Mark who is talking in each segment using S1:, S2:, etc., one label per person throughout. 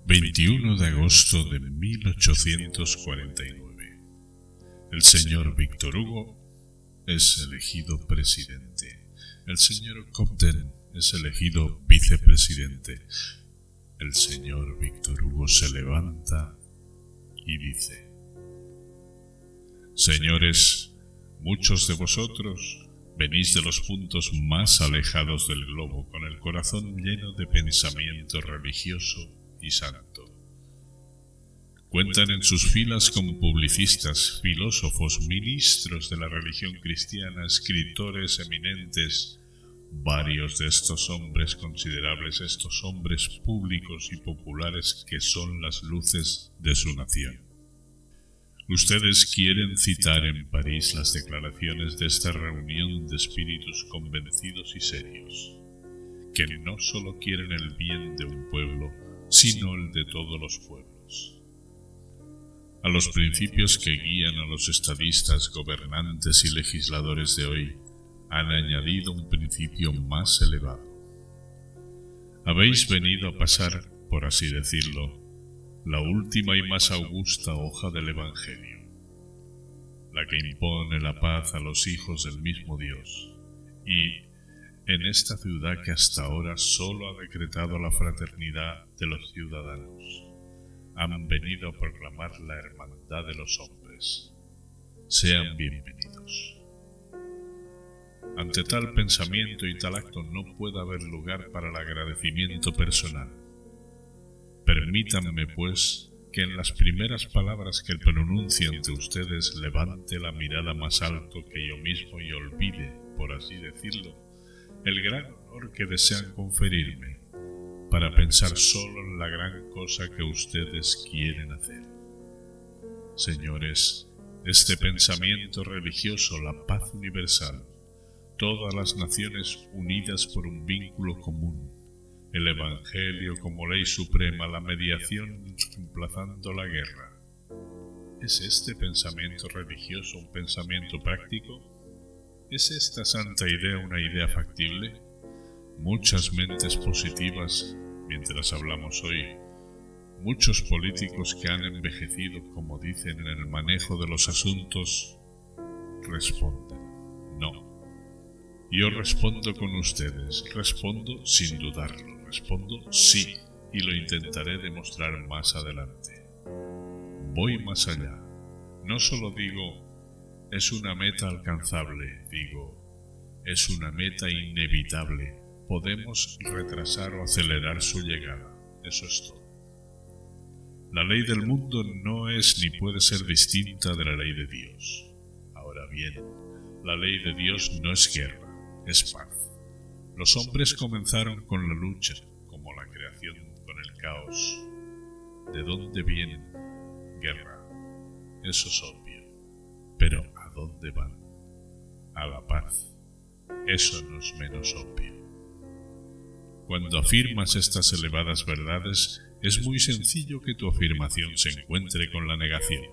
S1: 21 de agosto de 1849. El señor Víctor Hugo es elegido presidente. El señor Cobden es elegido vicepresidente. El señor Víctor Hugo se levanta y dice: Señores, muchos de vosotros venís de los puntos más alejados del globo con el corazón lleno de pensamiento religioso y santo. Cuentan en sus filas con publicistas, filósofos, ministros de la religión cristiana, escritores eminentes. Varios de estos hombres considerables, estos hombres públicos y populares que son las luces de su nación. Ustedes quieren citar en París las declaraciones de esta reunión de espíritus convencidos y serios, que no solo quieren el bien de un pueblo, sino el de todos los pueblos. A los principios que guían a los estadistas, gobernantes y legisladores de hoy, han añadido un principio más elevado. Habéis venido a pasar, por así decirlo, la última y más augusta hoja del Evangelio, la que impone la paz a los hijos del mismo Dios, y en esta ciudad que hasta ahora solo ha decretado la fraternidad de los ciudadanos, han venido a proclamar la hermandad de los hombres. Sean bienvenidos. Ante tal pensamiento y tal acto no puede haber lugar para el agradecimiento personal. Permítanme, pues, que en las primeras palabras que pronuncie ante ustedes levante la mirada más alto que yo mismo y olvide, por así decirlo, el gran honor que desean conferirme, para pensar solo en la gran cosa que ustedes quieren hacer. Señores, este pensamiento religioso, la paz universal, todas las naciones unidas por un vínculo común, el Evangelio como ley suprema, la mediación reemplazando la guerra. ¿Es este pensamiento religioso un pensamiento práctico? ¿Es esta santa idea una idea factible? Muchas mentes positivas, mientras hablamos hoy, muchos políticos que han envejecido, como dicen, en el manejo de los asuntos, responden: no. Yo respondo con ustedes, respondo sin dudarlo, respondo sí, y lo intentaré demostrar más adelante. Voy más allá. No solo digo, es una meta alcanzable, digo, es una meta inevitable. Podemos retrasar o acelerar su llegada. Eso es todo. La ley del mundo no es ni puede ser distinta de la ley de Dios. Ahora bien, la ley de Dios no es guerra, es paz. Los hombres comenzaron con la lucha, como la creación con el caos. ¿De dónde vienen? Guerra. Eso es obvio. Pero ¿a dónde van? A la paz. Eso no es menos obvio. Cuando afirmas estas elevadas verdades, es muy sencillo que tu afirmación se encuentre con la negación.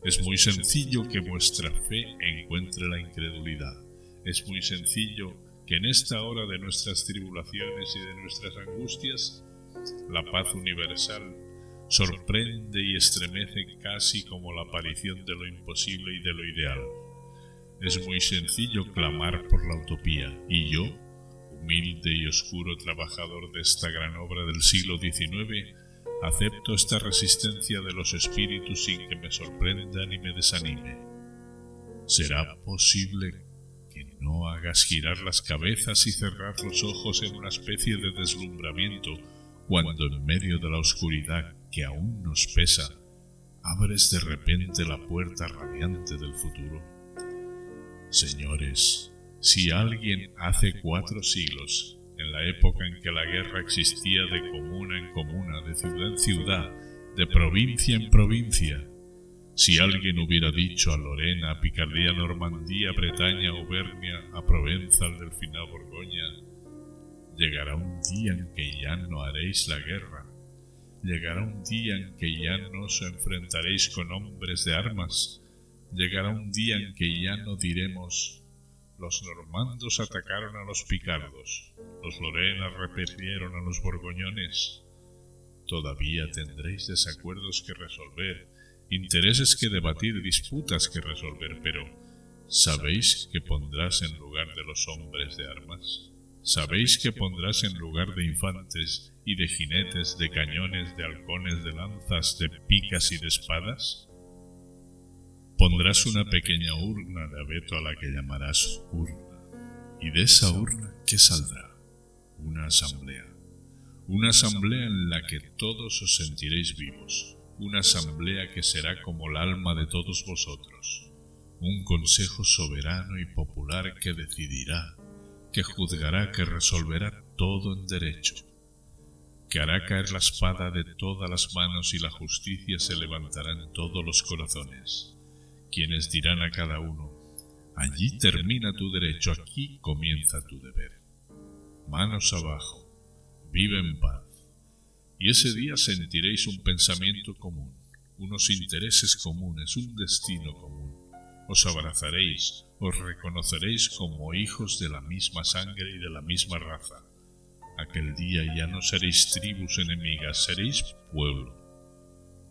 S1: Es muy sencillo que vuestra fe encuentre la incredulidad. Es muy sencillo que en esta hora de nuestras tribulaciones y de nuestras angustias, la paz universal sorprende y estremece casi como la aparición de lo imposible y de lo ideal. Es muy sencillo clamar por la utopía, y yo, humilde y oscuro trabajador de esta gran obra del siglo XIX, acepto esta resistencia de los espíritus sin que me sorprenda ni me desanime. ¿Será posible que no hagas girar las cabezas y cerrar los ojos en una especie de deslumbramiento cuando en medio de la oscuridad que aún nos pesa, abres de repente la puerta radiante del futuro? Señores, si alguien hace 4 siglos, en la época en que la guerra existía de comuna en comuna, de ciudad en ciudad, de provincia en provincia, si alguien hubiera dicho a Lorena, a Picardía, Normandía, Bretaña, Auvernia, a Provenza, al Delfinado, Borgoña, llegará un día en que ya no haréis la guerra, llegará un día en que ya no os enfrentaréis con hombres de armas, llegará un día en que ya no diremos: los normandos atacaron a los picardos, los lorenas repelieron a los borgoñones. Todavía tendréis desacuerdos que resolver, intereses que debatir, disputas que resolver, pero ¿sabéis que pondrás en lugar de los hombres de armas? ¿Sabéis que pondrás en lugar de infantes y de jinetes, de cañones, de halcones, de lanzas, de picas y de espadas? Pondrás una pequeña urna de abeto a la que llamarás urna. ¿Y de esa urna qué saldrá? Una asamblea. Una asamblea en la que todos os sentiréis vivos. Una asamblea que será como el alma de todos vosotros. Un consejo soberano y popular que decidirá, que juzgará, que resolverá todo en derecho, que hará caer la espada de todas las manos y la justicia se levantará en todos los corazones, quienes dirán a cada uno: allí termina tu derecho, aquí comienza tu deber. Manos abajo, vive en paz. Y ese día sentiréis un pensamiento común, unos intereses comunes, un destino común. Os abrazaréis, os reconoceréis como hijos de la misma sangre y de la misma raza. Aquel día ya no seréis tribus enemigas, seréis pueblo.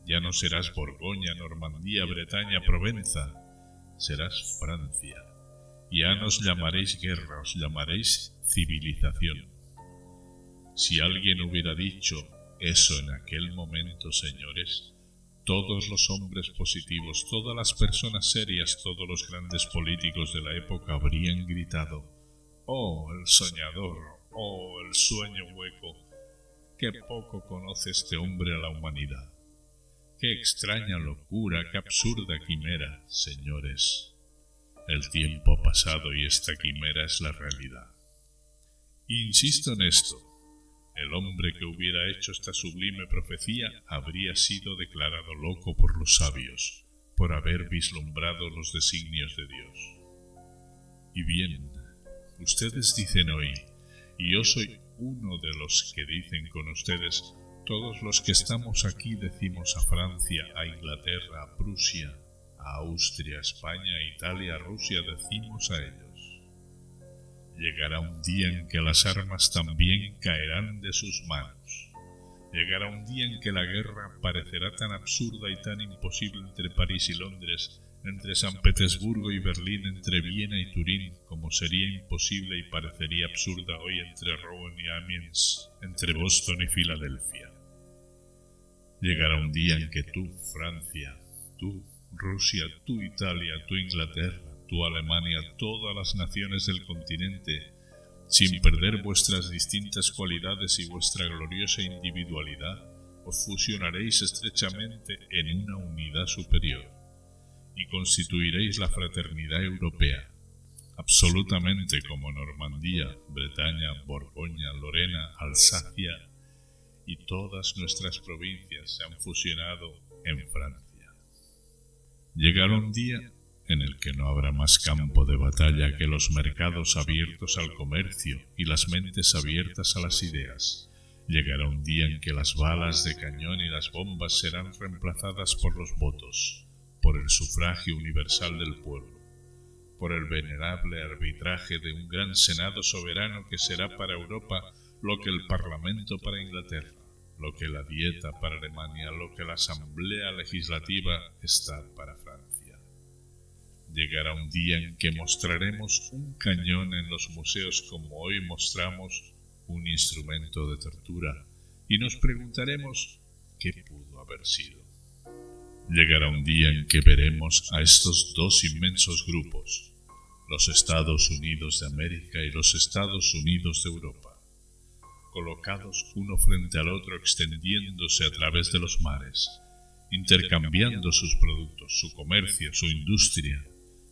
S1: Ya no serás Borgoña, Normandía, Bretaña, Provenza, serás Francia. Ya no os llamaréis guerra, os llamaréis civilización. Si alguien hubiera dicho eso en aquel momento, señores, todos los hombres positivos, todas las personas serias, todos los grandes políticos de la época habrían gritado: ¡oh, el soñador! ¡oh, el sueño hueco! ¡Qué poco conoce este hombre a la humanidad! ¡Qué extraña locura, qué absurda quimera! Señores, el tiempo ha pasado y esta quimera es la realidad. Insisto en esto. El hombre que hubiera hecho esta sublime profecía habría sido declarado loco por los sabios, por haber vislumbrado los designios de Dios. Y bien, ustedes dicen hoy, y yo soy uno de los que dicen con ustedes, todos los que estamos aquí decimos a Francia, a Inglaterra, a Prusia, a Austria, a España, a Italia, a Rusia, decimos a ellos: llegará un día en que las armas también caerán de sus manos. Llegará un día en que la guerra parecerá tan absurda y tan imposible entre París y Londres, entre San Petersburgo y Berlín, entre Viena y Turín, como sería imposible y parecería absurda hoy entre Rouen y Amiens, entre Boston y Filadelfia. Llegará un día en que tú, Francia, tú, Rusia, tú, Italia, tú, Inglaterra, tú, Alemania, todas las naciones del continente, sin perder vuestras distintas cualidades y vuestra gloriosa individualidad, os fusionaréis estrechamente en una unidad superior y constituiréis la fraternidad europea, absolutamente como Normandía, Bretaña, Borgoña, Lorena, Alsacia y todas nuestras provincias se han fusionado en Francia. Llegará un día en el que no habrá más campo de batalla que los mercados abiertos al comercio y las mentes abiertas a las ideas. Llegará un día en que las balas de cañón y las bombas serán reemplazadas por los votos, por el sufragio universal del pueblo, por el venerable arbitraje de un gran Senado soberano que será para Europa lo que el Parlamento para Inglaterra, lo que la Dieta para Alemania, lo que la Asamblea Legislativa está para Francia. Llegará un día en que mostraremos un cañón en los museos como hoy mostramos un instrumento de tortura y nos preguntaremos qué pudo haber sido. Llegará un día en que veremos a estos dos inmensos grupos, los Estados Unidos de América y los Estados Unidos de Europa, colocados uno frente al otro, extendiéndose a través de los mares, intercambiando sus productos, su comercio, su industria,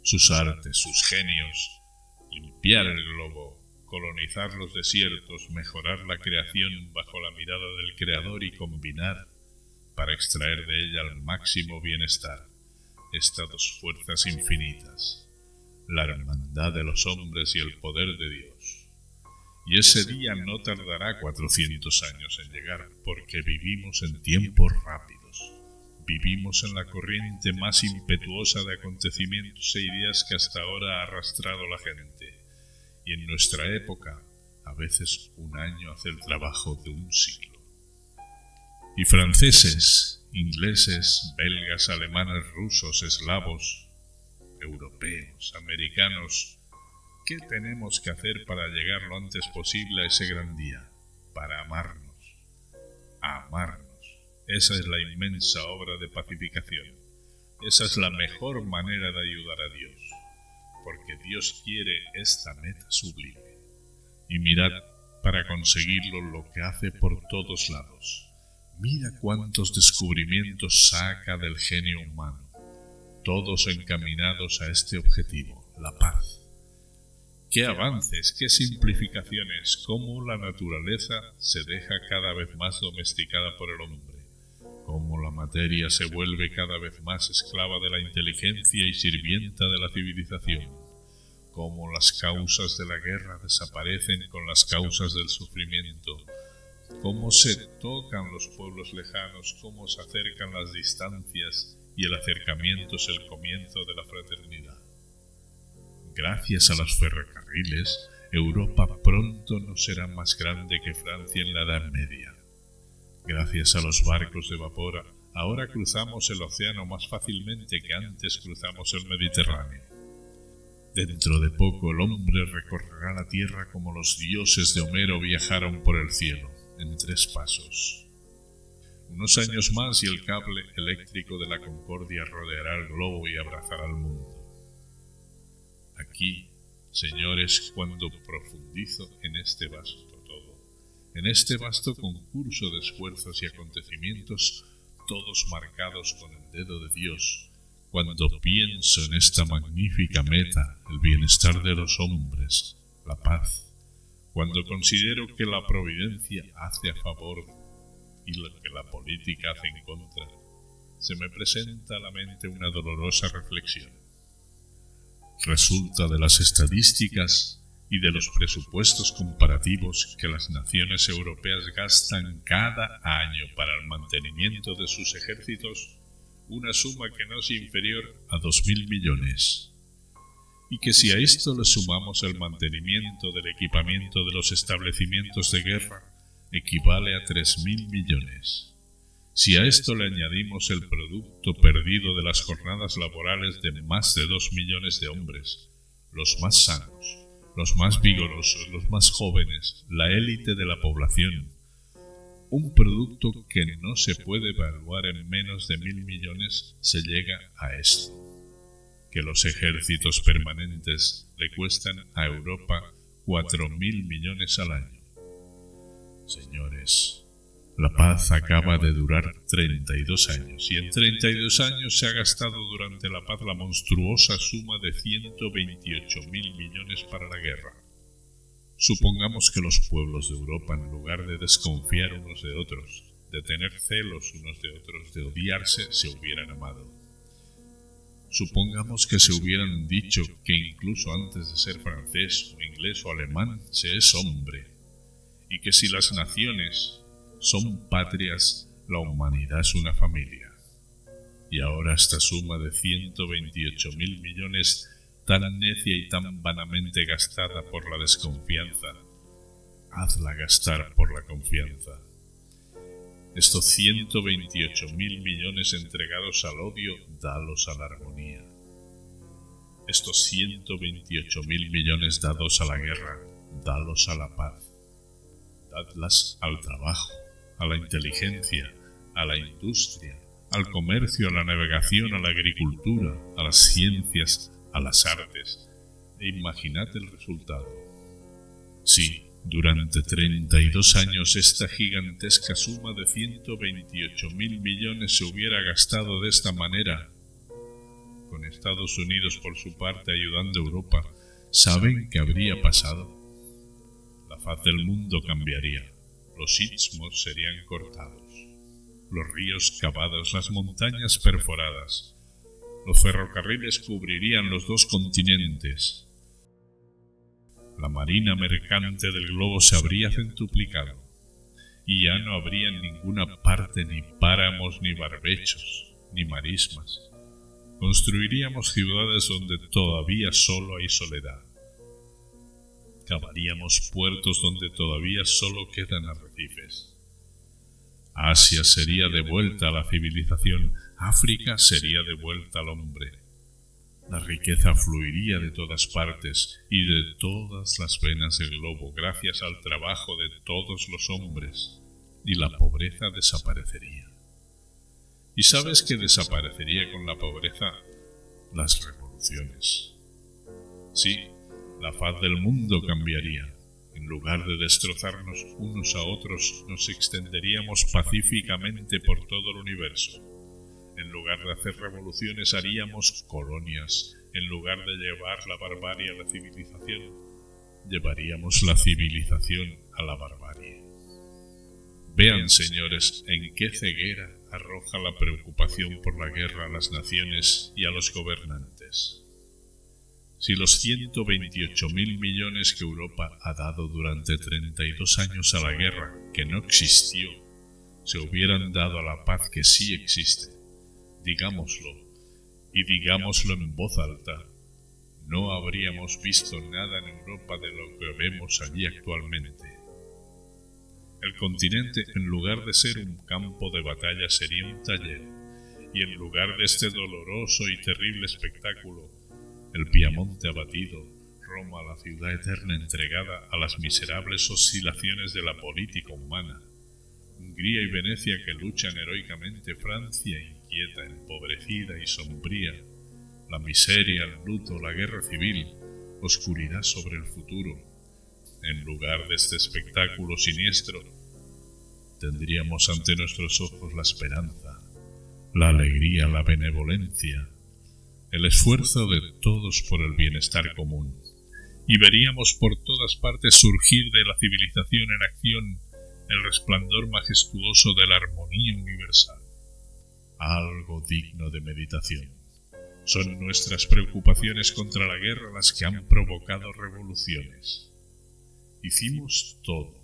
S1: sus artes, sus genios, limpiar el globo, colonizar los desiertos, mejorar la creación bajo la mirada del Creador y combinar para extraer de ella el máximo bienestar, estas dos fuerzas infinitas, la hermandad de los hombres y el poder de Dios. Y ese día no tardará 400 años en llegar, porque vivimos en tiempos rápidos. Vivimos en la corriente más impetuosa de acontecimientos e ideas que hasta ahora ha arrastrado la gente. Y en nuestra época, a veces un año hace el trabajo de un siglo. Y franceses, ingleses, belgas, alemanes, rusos, eslavos, europeos, americanos, ¿qué tenemos que hacer para llegar lo antes posible a ese gran día? Para amarnos. Amarnos. Esa es la inmensa obra de pacificación. Esa es la mejor manera de ayudar a Dios, porque Dios quiere esta meta sublime. Y mirad, para conseguirlo, lo que hace por todos lados. Mira cuántos descubrimientos saca del genio humano, todos encaminados a este objetivo, la paz. Qué avances, qué simplificaciones, cómo la naturaleza se deja cada vez más domesticada por el hombre, cómo la materia se vuelve cada vez más esclava de la inteligencia y sirvienta de la civilización, cómo las causas de la guerra desaparecen con las causas del sufrimiento, cómo se tocan los pueblos lejanos, cómo se acercan las distancias y el acercamiento es el comienzo de la fraternidad. Gracias a los ferrocarriles, Europa pronto no será más grande que Francia en la Edad Media. Gracias a los barcos de vapor, ahora cruzamos el océano más fácilmente que antes cruzamos el Mediterráneo. Dentro de poco el hombre recorrerá la tierra como los dioses de Homero viajaron por el cielo, en 3 pasos. Unos años más y el cable eléctrico de la Concordia rodeará el globo y abrazará al mundo. Aquí, señores, cuando profundizo en este vasto todo, en este vasto concurso de esfuerzos y acontecimientos, todos marcados con el dedo de Dios, cuando pienso en esta magnífica meta, el bienestar de los hombres, la paz, cuando considero que la providencia hace a favor y lo que la política hace en contra, se me presenta a la mente una dolorosa reflexión. Resulta de las estadísticas y de los presupuestos comparativos que las naciones europeas gastan cada año para el mantenimiento de sus ejércitos una suma que no es inferior a 2.000 millones. Y que si a esto le sumamos el mantenimiento del equipamiento de los establecimientos de guerra, equivale a 3.000 millones. Si a esto le añadimos el producto perdido de las jornadas laborales de más de 2 millones de hombres, los más sanos, los más vigorosos, los más jóvenes, la élite de la población, un producto que no se puede evaluar en menos de 1.000 millones, se llega a esto: que los ejércitos permanentes le cuestan a Europa 4.000 millones al año. Señores, la paz acaba de durar 32 años y en 32 años se ha gastado durante la paz la monstruosa suma de 128.000 millones para la guerra. Supongamos que los pueblos de Europa, en lugar de desconfiar unos de otros, de tener celos unos de otros, de odiarse, se hubieran amado. Supongamos que se hubieran dicho que incluso antes de ser francés o inglés o alemán se es hombre, y que si las naciones son patrias, la humanidad es una familia. Y ahora esta suma de 128.000 millones, tan necia y tan vanamente gastada por la desconfianza, hazla gastar por la confianza. Estos 128.000 millones entregados al odio, dalos a la armonía. Estos 128.000 millones dados a la guerra, dalos a la paz. Dadlas al trabajo, a la inteligencia, a la industria, al comercio, a la navegación, a la agricultura, a las ciencias, a las artes, e imaginad el resultado. Sí, durante 32 años esta gigantesca suma de 128.000 millones se hubiera gastado de esta manera, con Estados Unidos por su parte ayudando a Europa, ¿saben qué habría pasado? La faz del mundo cambiaría, los istmos serían cortados, los ríos cavados, las montañas perforadas, los ferrocarriles cubrirían los 2 continentes. La marina mercante del globo se habría centuplicado y ya no habría en ninguna parte ni páramos, ni barbechos, ni marismas. Construiríamos ciudades donde todavía solo hay soledad. Cavaríamos puertos donde todavía solo quedan arrecifes. Asia sería devuelta a la civilización, África sería devuelta al hombre. La riqueza fluiría de todas partes y de todas las venas del globo gracias al trabajo de todos los hombres, y la pobreza desaparecería. ¿Y sabes qué desaparecería con la pobreza? Las revoluciones. Sí, la faz del mundo cambiaría. En lugar de destrozarnos unos a otros, nos extenderíamos pacíficamente por todo el universo. En lugar de hacer revoluciones, haríamos colonias. En lugar de llevar la barbarie a la civilización, llevaríamos la civilización a la barbarie. Vean, señores, en qué ceguera arroja la preocupación por la guerra a las naciones y a los gobernantes. Si los 128.000 millones que Europa ha dado durante 32 años a la guerra, que no existió, se hubieran dado a la paz que sí existe, digámoslo, y digámoslo en voz alta, no habríamos visto nada en Europa de lo que vemos allí actualmente. El continente, en lugar de ser un campo de batalla, sería un taller, y en lugar de este doloroso y terrible espectáculo, el Piamonte abatido, Roma, la ciudad eterna entregada a las miserables oscilaciones de la política humana, Hungría y Venecia que luchan heroicamente, Francia inquieta, empobrecida y sombría, la miseria, el luto, la guerra civil, oscuridad sobre el futuro. En lugar de este espectáculo siniestro, tendríamos ante nuestros ojos la esperanza, la alegría, la benevolencia, el esfuerzo de todos por el bienestar común, y veríamos por todas partes surgir de la civilización en acción el resplandor majestuoso de la armonía universal. Algo digno de meditación. Son nuestras preocupaciones contra la guerra las que han provocado revoluciones. Hicimos todo,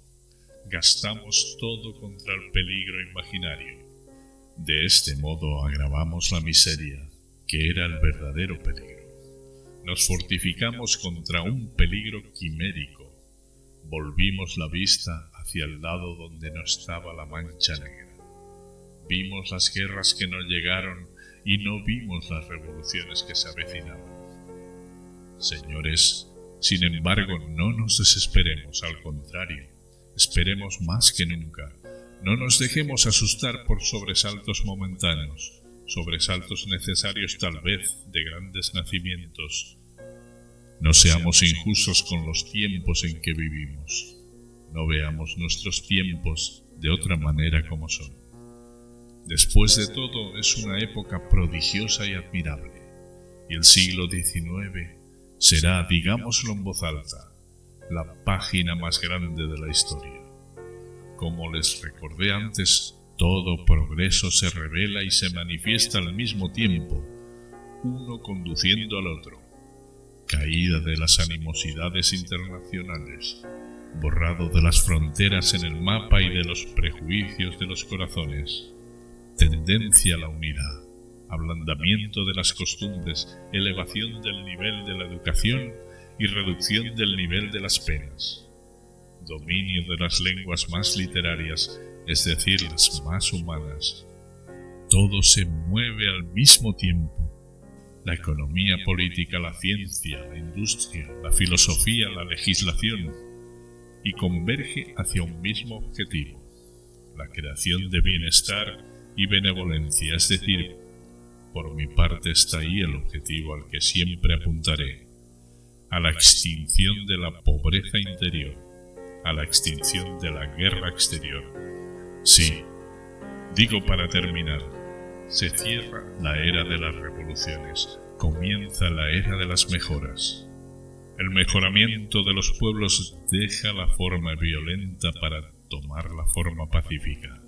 S1: gastamos todo contra el peligro imaginario. De este modo agravamos la miseria, que era el verdadero peligro. Nos fortificamos contra un peligro quimérico. Volvimos la vista hacia el lado donde no estaba la mancha negra. Vimos las guerras que no llegaron y no vimos las revoluciones que se avecinaban. Señores, sin embargo, no nos desesperemos, al contrario, esperemos más que nunca. No nos dejemos asustar por sobresaltos momentáneos, sobresaltos necesarios tal vez de grandes nacimientos. No seamos injustos con los tiempos en que vivimos. No veamos nuestros tiempos de otra manera como son. Después de todo, es una época prodigiosa y admirable, y el siglo XIX será, digámoslo en voz alta, la página más grande de la historia. Como les recordé antes, todo progreso se revela y se manifiesta al mismo tiempo, uno conduciendo al otro. Caída de las animosidades internacionales, borrado de las fronteras en el mapa y de los prejuicios de los corazones, tendencia a la unidad, ablandamiento de las costumbres, elevación del nivel de la educación y reducción del nivel de las penas, dominio de las lenguas más literarias, es decir, las más humanas. Todo se mueve al mismo tiempo. La economía política, la ciencia, la industria, la filosofía, la legislación, y converge hacia un mismo objetivo, la creación de bienestar y benevolencia, es decir, por mi parte está ahí el objetivo al que siempre apuntaré, a la extinción de la pobreza interior, a la extinción de la guerra exterior. Sí, digo para terminar, se cierra la era de las revoluciones, comienza la era de las mejoras. El mejoramiento de los pueblos deja la forma violenta para tomar la forma pacífica.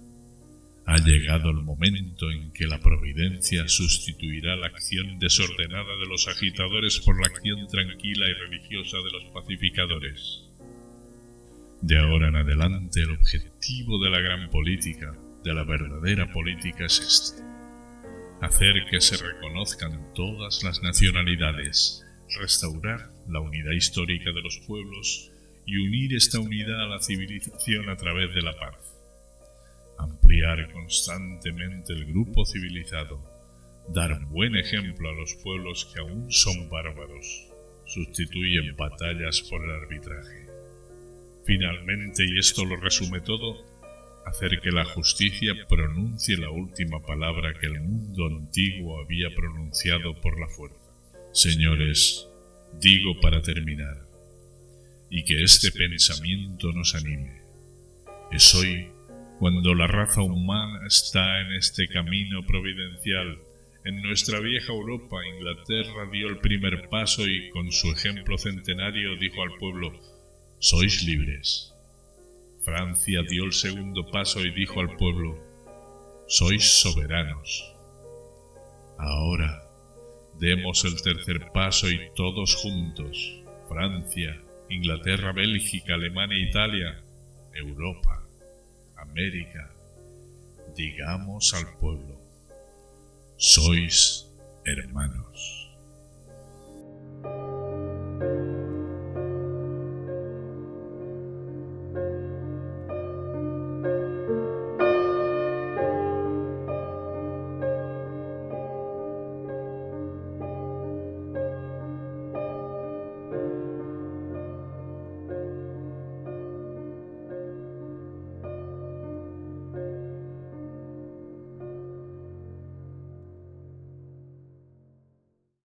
S1: Ha llegado el momento en que la providencia sustituirá la acción desordenada de los agitadores por la acción tranquila y religiosa de los pacificadores. De ahora en adelante, el objetivo de la gran política, de la verdadera política, es este: hacer que se reconozcan todas las nacionalidades, restaurar la unidad histórica de los pueblos y unir esta unidad a la civilización a través de la paz. ampliar constantemente el grupo civilizado, dar buen ejemplo a los pueblos que aún son bárbaros, sustituyen batallas por el arbitraje. Finalmente, y esto lo resume todo, hacer que la justicia pronuncie la última palabra que el mundo antiguo había pronunciado por la fuerza. Señores, digo para terminar, y que este pensamiento nos anime. Es hoy cuando la raza humana está en este camino providencial. En nuestra vieja Europa, Inglaterra dio el primer paso y con su ejemplo centenario dijo al pueblo: «Sois libres». Francia dio el segundo paso y dijo al pueblo: «Sois soberanos». Ahora, demos el tercer paso y todos juntos, Francia, Inglaterra, Bélgica, Alemania, Italia, Europa, América, digamos al pueblo: «Sois hermanos».